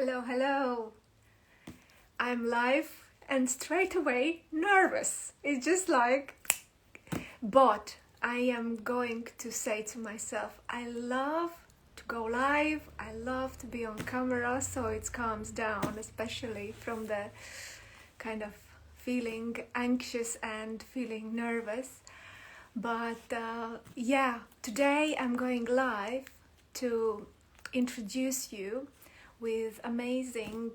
Hello, hello. I'm live and straight away nervous. It's just like, but I am going to say to myself, I love to go live. I love to be on camera, so it calms down, especially from the kind of feeling anxious and feeling nervous. But yeah, today I'm going live to introduce you with amazing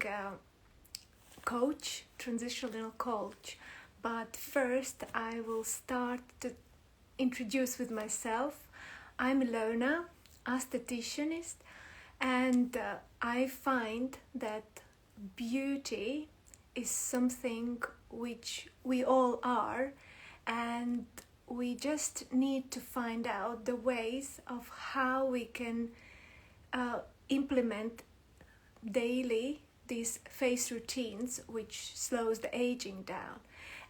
coach, transitional coach. But first I will start to introduce with myself. I'm Ilona, estheticianist, and I find that beauty is something which we all are, and we just need to find out the ways of how we can implement daily these face routines which slows the aging down.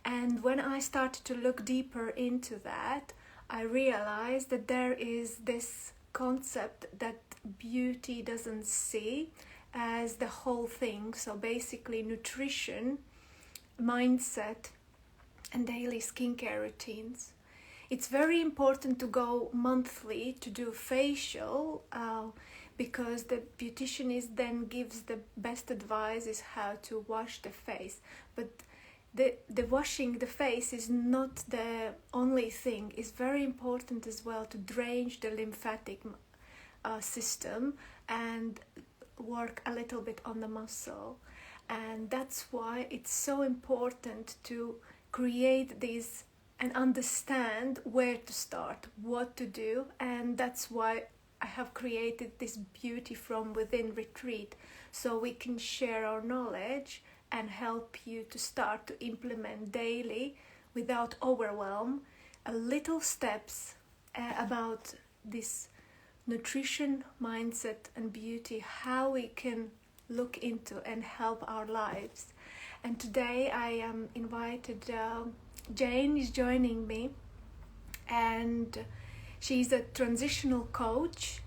And when I started to look deeper into that, I realized that there is this concept that beauty doesn't see as the whole thing. So basically nutrition, mindset, and daily skincare routines. It's very important to go monthly to do facial because the beautician then gives the best advice is how to wash the face. But the washing the face is not the only thing. It's very important as well to drain the lymphatic system and work a little bit on the muscle. And that's why it's so important to create these and understand where to start, what to do. And that's why I have created this Beauty from Within retreat, so we can share our knowledge and help you to start to implement daily without overwhelm a little steps about this nutrition, mindset and beauty, how we can look into and help our lives. And today I am invited, Jane is joining me, and she's a transitional coach.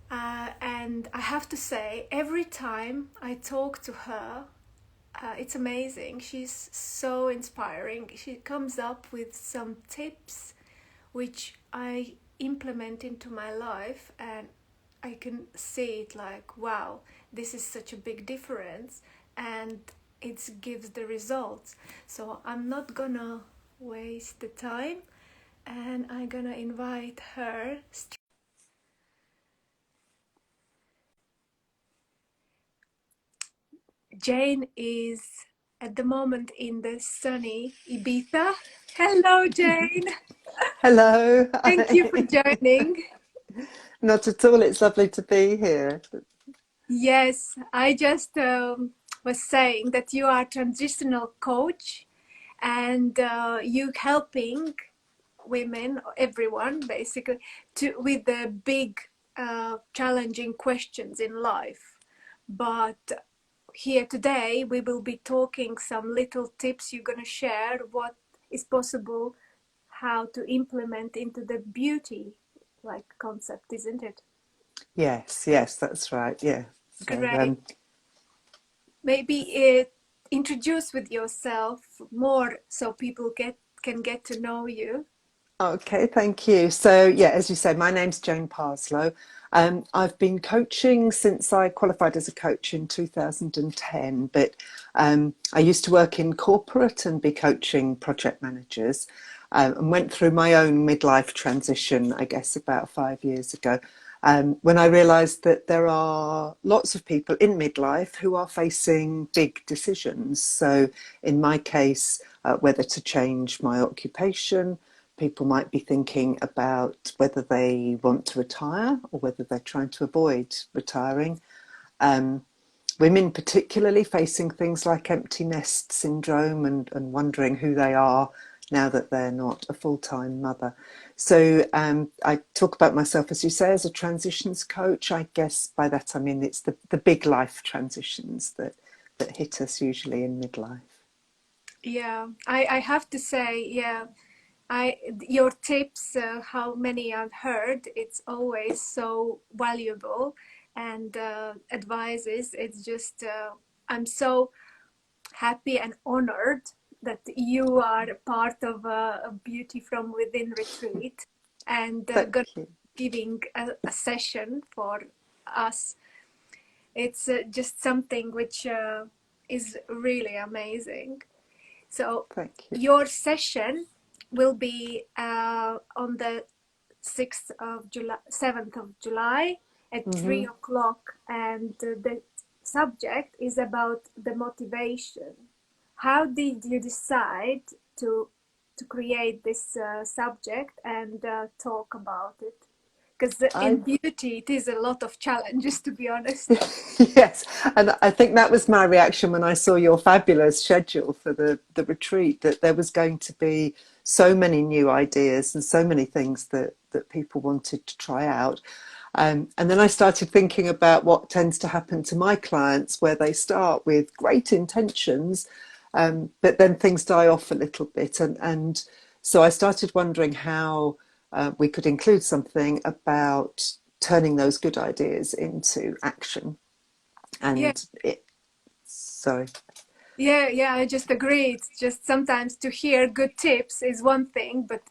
And I have to say, every time I talk to her, it's amazing. She's so inspiring. She comes up with some tips which I implement into my life, and I can see it like, wow, this is such a big difference, and it gives the results. So I'm not gonna waste the time, and I'm gonna invite her. Jane is at the moment in the sunny Ibiza. Hello, Jane. Hello. Thank you for joining. Not at all. It's lovely to be here. Yes, I just was saying that you are a transitional coach, and you helping women, everyone basically, to with the big challenging questions in life. But here today we will be talking some little tips you're going to share what is possible, how to implement into the beauty like concept, isn't it? Yes, that's right. Yeah. So, Great. Maybe introduce with yourself more so people can get to know you. okay, thank you. So, yeah, as you say, my name's Jane Parslow. I've been coaching since I qualified as a coach in 2010, but I used to work in corporate and be coaching project managers, and went through my own midlife transition, I guess, about 5 years ago. When I realised that there are lots of people in midlife who are facing big decisions. So in my case, whether to change my occupation, people might be thinking about whether they want to retire or whether they're trying to avoid retiring. Women particularly facing things like empty nest syndrome and wondering who they are now that they're not a full-time mother. So I talk about myself, as you say, as a transitions coach. I guess by that I mean it's the big life transitions that hit us usually in midlife. Yeah, I have to say, yeah, your tips, how many I've heard, it's always so valuable, and advices. It's just I'm so happy and honored that you are a part of a Beauty from Within retreat, and Thank you. giving a session for us. It's just something which is really amazing. So Thank you. your session will be on the 6th of July, 7th of July at 3 o'clock, and the subject is about the motivation. How did you decide to create this subject and talk about it? Because I in beauty, it is a lot of challenges, to be honest. Yes, and I think that was my reaction when I saw your fabulous schedule for the retreat, that there was going to be so many new ideas and so many things that people wanted to try out. And then I started thinking about what tends to happen to my clients, where they start with great intentions, but then things die off a little bit. And so I started wondering how we could include something about turning those good ideas into action. Yeah, And it, sorry. yeah, I just agree. It's just sometimes to hear good tips is one thing, but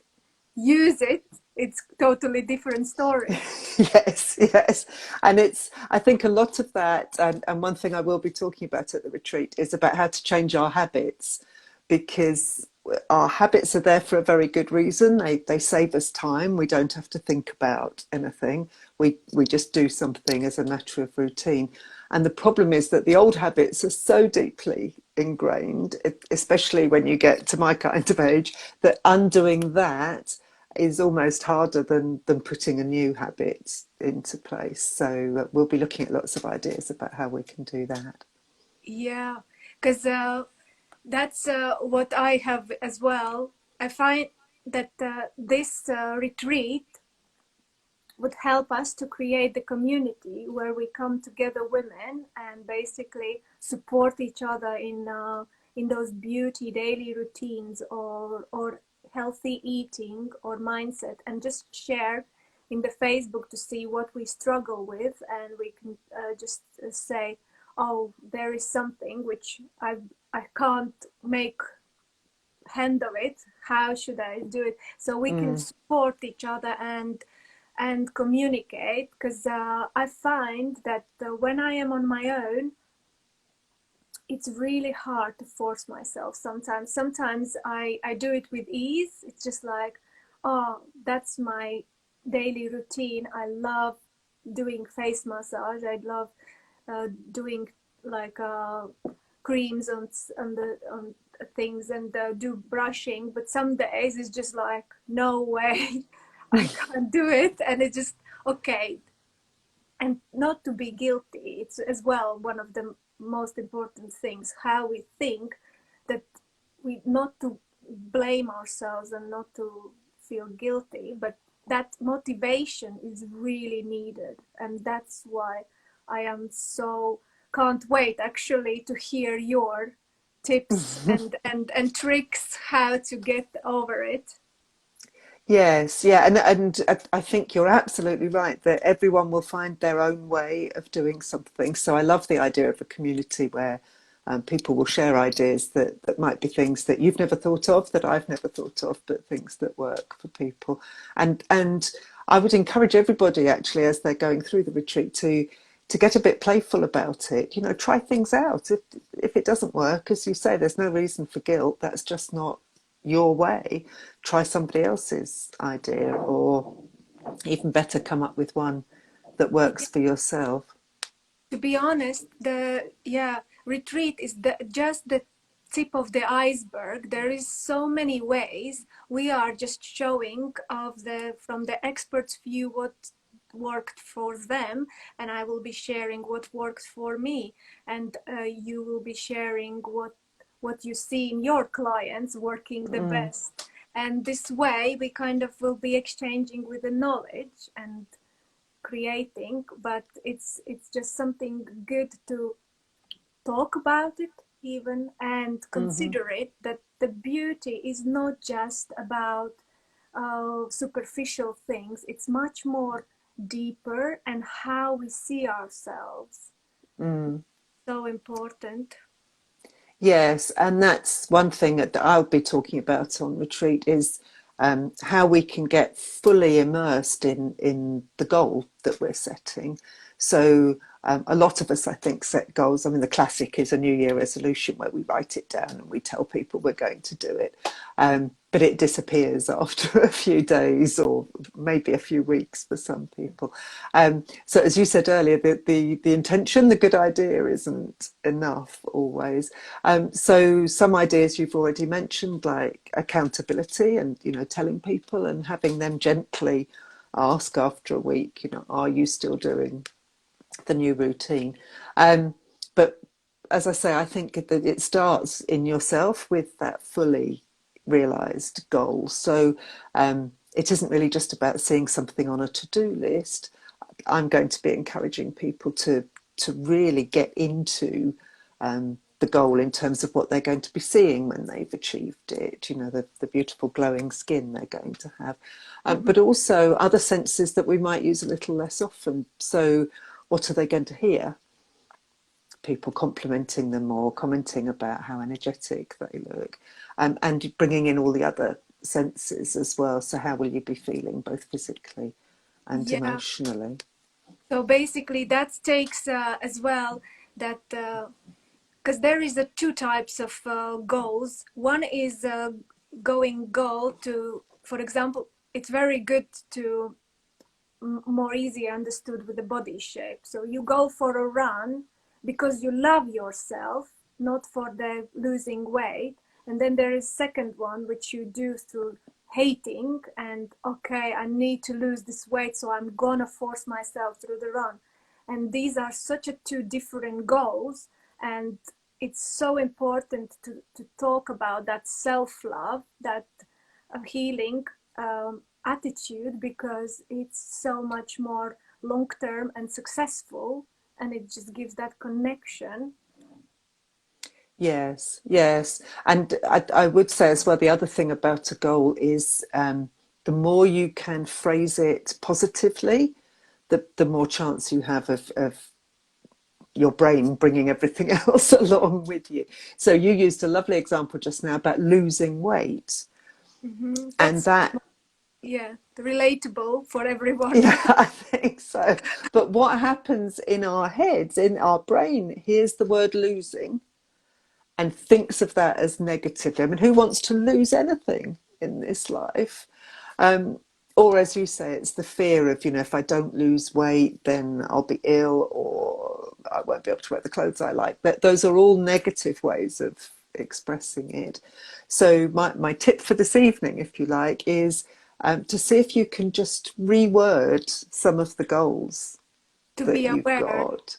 use it, it's totally different story. Yes, yes. And it's, I think a lot of that, and one thing I will be talking about at the retreat is about how to change our habits, because our habits are there for a very good reason. They save us time. We don't have to think about anything. We just do something as a matter of routine. And the problem is that the old habits are so deeply ingrained, especially when you get to my kind of age, that undoing that is almost harder than putting a new habit into place. So we'll be looking at lots of ideas about how we can do that. Yeah, because that's what I have as well. I find that this retreat would help us to create the community where we come together, women, and basically support each other in those beauty daily routines, or healthy eating or mindset, and just share in the Facebook to see what we struggle with, and we can just say, oh, there is something which I can't make handle it. How should I do it? So we can support each other and communicate, because I find that when I am on my own, it's really hard to force myself sometimes. Sometimes I do it with ease. It's just like, oh, that's my daily routine. I love doing face massage. I love doing like creams on things, and do brushing. But some days it's just like, no way, I can't do it, and it's just okay. And not to be guilty, it's as well one of the most important things, how we think, that we not to blame ourselves and not to feel guilty, but that motivation is really needed. And that's why I am so can't wait actually to hear your tips and tricks how to get over it. Yes, yeah, and I think you're absolutely right that everyone will find their own way of doing something. So I love the idea of a community where people will share ideas that might be things that you've never thought of, that I've never thought of, but things that work for people. And I would encourage everybody actually, as they're going through the retreat, to get a bit playful about it. You know, try things out. If it doesn't work, as you say, there's no reason for guilt. That's just not your way. Try somebody else's idea, or even better, come up with one that works for yourself. To be honest, the retreat is just the tip of the iceberg. There is so many ways. We are just showing of the from the experts view what worked for them, and I will be sharing what works for me, and you will be sharing what you see in your clients working the best. And this way we kind of will be exchanging with the knowledge and creating, but it's just something good to talk about it even, and consider it, that the beauty is not just about superficial things. It's much more deeper and how we see ourselves. Mm. So important. Yes, and that's one thing that I'll be talking about on retreat is how we can get fully immersed in the goal that we're setting. So a lot of us, I think, set goals. I mean, the classic is a New Year resolution where we write it down and we tell people we're going to do it. But it disappears after a few days or maybe a few weeks for some people. So as you said earlier, the intention, the good idea isn't enough always. So some ideas you've already mentioned, like accountability and, telling people and having them gently ask after a week, are you still doing the new routine? But as I say, I think that it starts in yourself with that fully realised goal. So it isn't really just about seeing something on a to-do list. I'm going to be encouraging people to really get into the goal in terms of what they're going to be seeing when they've achieved it, the beautiful glowing skin they're going to have, Mm-hmm. but also other senses that we might use a little less often. So what are they going to hear? People complimenting them or commenting about how energetic they look, and bringing in all the other senses as well. So how will you be feeling both physically and Yeah. emotionally? So basically, that takes as well that because there is two types of goals. One is going goal to, for example, it's very good to more easy understood with the body shape. So you go for a run because you love yourself, not for the losing weight. And then there is second one, which you do through hating and okay, I need to lose this weight, so I'm gonna force myself through the run. And these are such a two different goals, and it's so important to talk about that self-love, that healing attitude, because it's so much more long-term and successful, and it just gives that connection. Yes, yes. And I would say as well, the other thing about a goal is the more you can phrase it positively, the more chance you have of your brain bringing everything else along with you. So you used a lovely example just now about losing weight. And That's that, yeah, relatable for everyone. yeah, I think so. But what happens in our heads, in our brain, hears the word losing and thinks of that as negatively. I mean, who wants to lose anything in this life? Or as you say, it's the fear of, if I don't lose weight, then I'll be ill or I won't be able to wear the clothes I like. But those are all negative ways of expressing it. So my tip for this evening, if you like, is to see if you can just reword some of the goals To that be you've aware. got.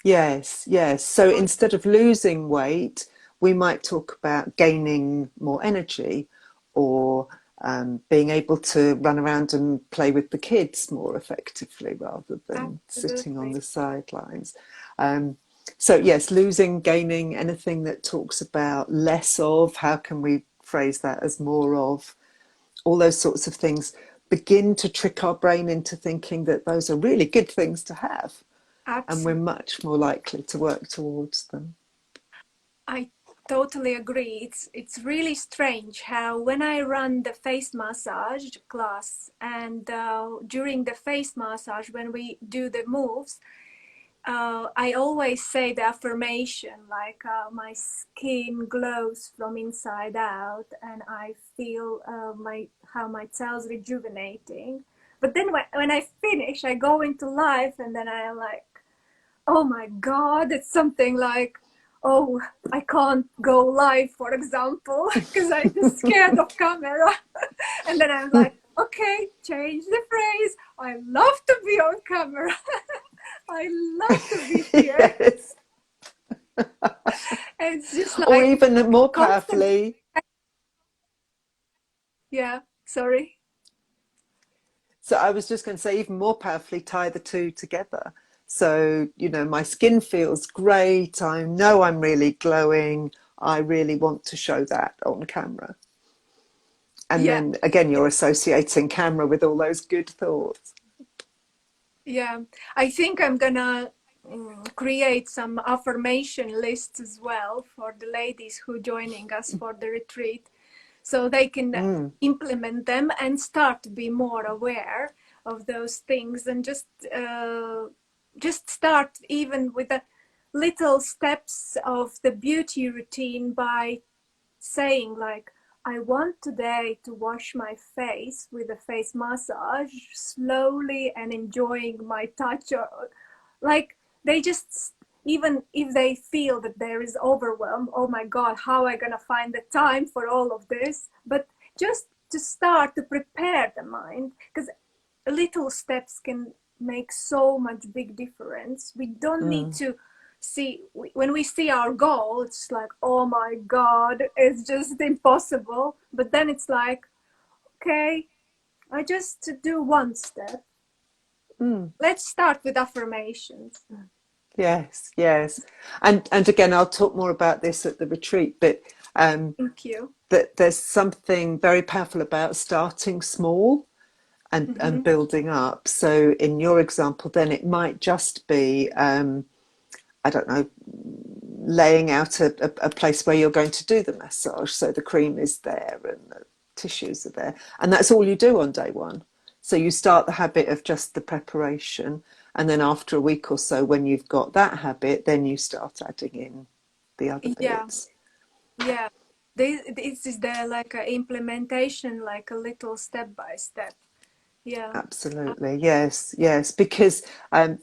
Yes, yes. So instead of losing weight, we might talk about gaining more energy or being able to run around and play with the kids more effectively rather than sitting on Absolutely. the sidelines. Um, so, yes, losing, gaining, anything that talks about less of, how can we phrase that as more of, all those sorts of things begin to trick our brain into thinking that those are really good things to have and we're Absolutely. much more likely to work towards them. I totally agree. It's really strange how when I run the face massage class, and during the face massage when we do the moves, I always say the affirmation like my skin glows from inside out, and I feel my how my cells rejuvenating. But then when I finish, I go into life, and then I am like, oh my god, it's something like, oh, I can't go live, for example, because I'm just scared of camera. And then I'm like, okay, change the phrase. I love to be on camera. I love to be here. Yes. It's just Or like even more constant. powerfully, Yeah, sorry. so I was just going to say, even more powerfully, tie the two together. So, my skin feels great. I know I'm really glowing. I really want to show that on camera. And Yeah, then again, you're associating camera with all those good thoughts. Yeah, I think I'm gonna create some affirmation lists as well for the ladies who joining us for the retreat, so they can Mm, implement them and start to be more aware of those things, and just start even with the little steps of the beauty routine by saying like, I want today to wash my face with a face massage slowly and enjoying my touch, or like they just, even if they feel that there is overwhelm, oh my god, how am I gonna find the time for all of this, but just to start to prepare the mind, because little steps can make so much big difference. We don't need mm. to see, when we see our goal, it's like, oh my god, it's just impossible, but then it's like, okay, I just do one step. Let's start with affirmations. Yes, yes. And again, I'll talk more about this at the retreat, but Thank you. that there's something very powerful about starting small and Mm-hmm. building up. So in your example, then it might just be, I don't know, laying out a place where you're going to do the massage. So the cream is there and the tissues are there. And that's all you do on day one. So you start the habit of just the preparation. And then after a week or so, when you've got that habit, then you start adding in the other Yeah, bits. yeah. This is the like a implementation, like a little step by step. Yeah. Absolutely, yes, yes. Because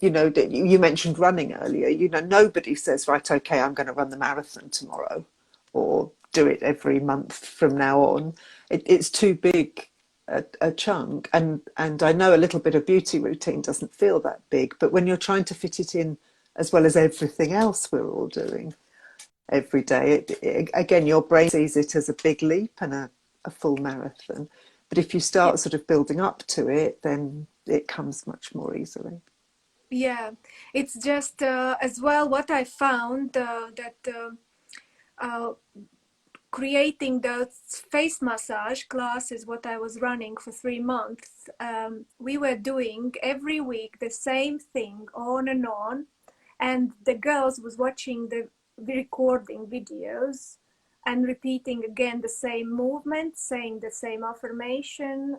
you know, you mentioned running earlier. You know, nobody says, right, okay, I'm going to run the marathon tomorrow, or do it every month from now on. It's too big a chunk, and I know a little bit of beauty routine doesn't feel that big, but when you're trying to fit it in as well as everything else we're all doing every day. Again, your brain sees it as a big leap and a full marathon. But if you Yeah. start sort of building up to it, then it comes much more easily. Yeah, it's just as well what I found that uh, creating those face massage classes, what I was running for 3 months, we were doing every week the same thing on and on, and the girls was watching the recording videos and repeating again the same movement, saying the same affirmation,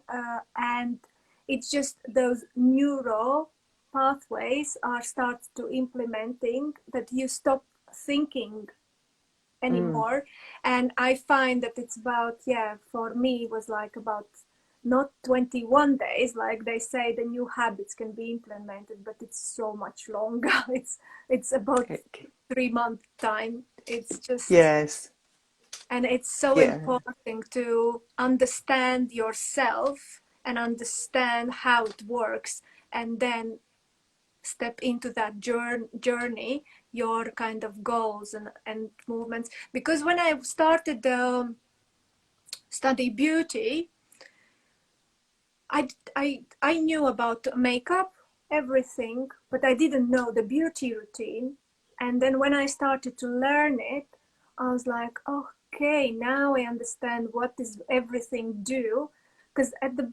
and it's just those neural pathways are start to implementing that you stop thinking Mm, anymore. And I find that it's about, yeah, for me it was like about not 21 days like they say the new habits can be implemented, but it's so much longer. It's about it- 3 month time. It's just, yes, and it's so yeah, important to understand yourself and understand how it works, and then step into that journey, your kind of goals and movements. Because when I started study beauty, I knew about makeup, everything, but I didn't know the beauty routine. And then when I started to learn it, I was like, okay, now I understand what does everything do. Because at the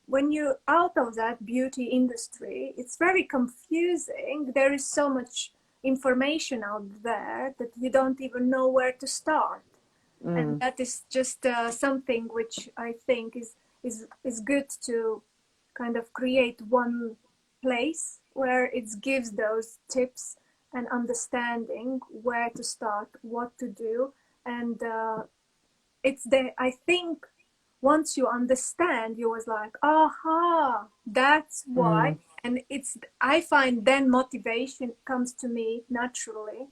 when you're out of that beauty industry, it's very confusing. There is so much information out there that you don't even know where to start, and mm, that is just something which I think is good to kind of create one place where it gives those tips and understanding where to start, what to do, and it's the, I think once you understand, you was like, aha, that's why. mm. And it's, I find then motivation comes to me naturally.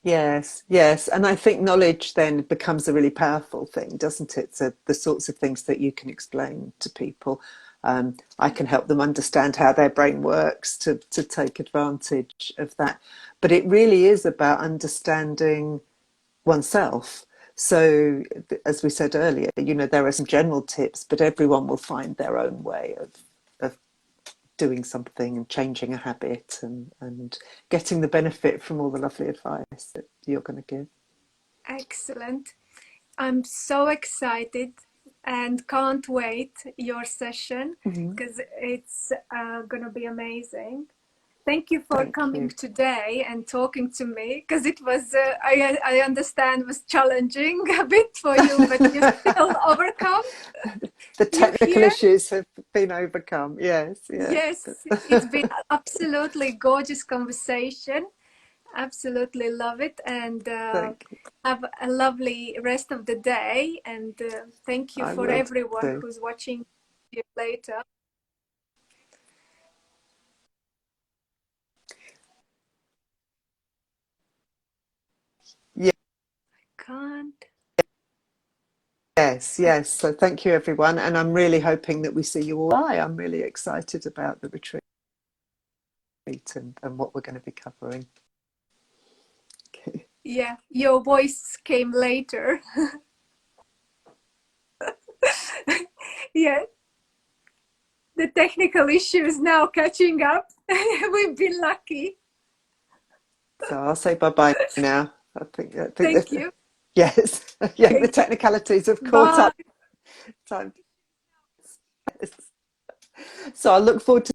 Yes, yes. And I think knowledge then becomes a really powerful thing, doesn't it? So the sorts of things that you can explain to people, I can help them understand how their brain works to take advantage of that. But it really is about understanding oneself. So, as we said earlier, you know, there are some general tips, but everyone will find their own way of doing something and changing a habit and getting the benefit from all the lovely advice that you're going to give. Excellent. I'm so excited and can't wait your session Mhm. because it's gonna be amazing. Thank you for Thank coming you. today and talking to me because it was, I understand, was challenging a bit for you, but you still overcome. The You technical here? issues have been overcome. Yes, yeah. Yes, it's been absolutely gorgeous conversation. Absolutely love it, and Thank you. have a lovely rest of the day. And thank you I for will everyone do. who's watching you later. Yeah. Can't. Yes, yes. So thank you, everyone. And I'm really hoping that we see you all. I'm really excited about the retreat and what we're going to be covering. Okay. Yeah, your voice came later. Yeah, the technical issues now catching up. We've been lucky. So I'll say bye-bye now. I think Thank that, you. yes, yeah, the Okay, technicalities have caught bye. up. Time. Yes. So I look forward to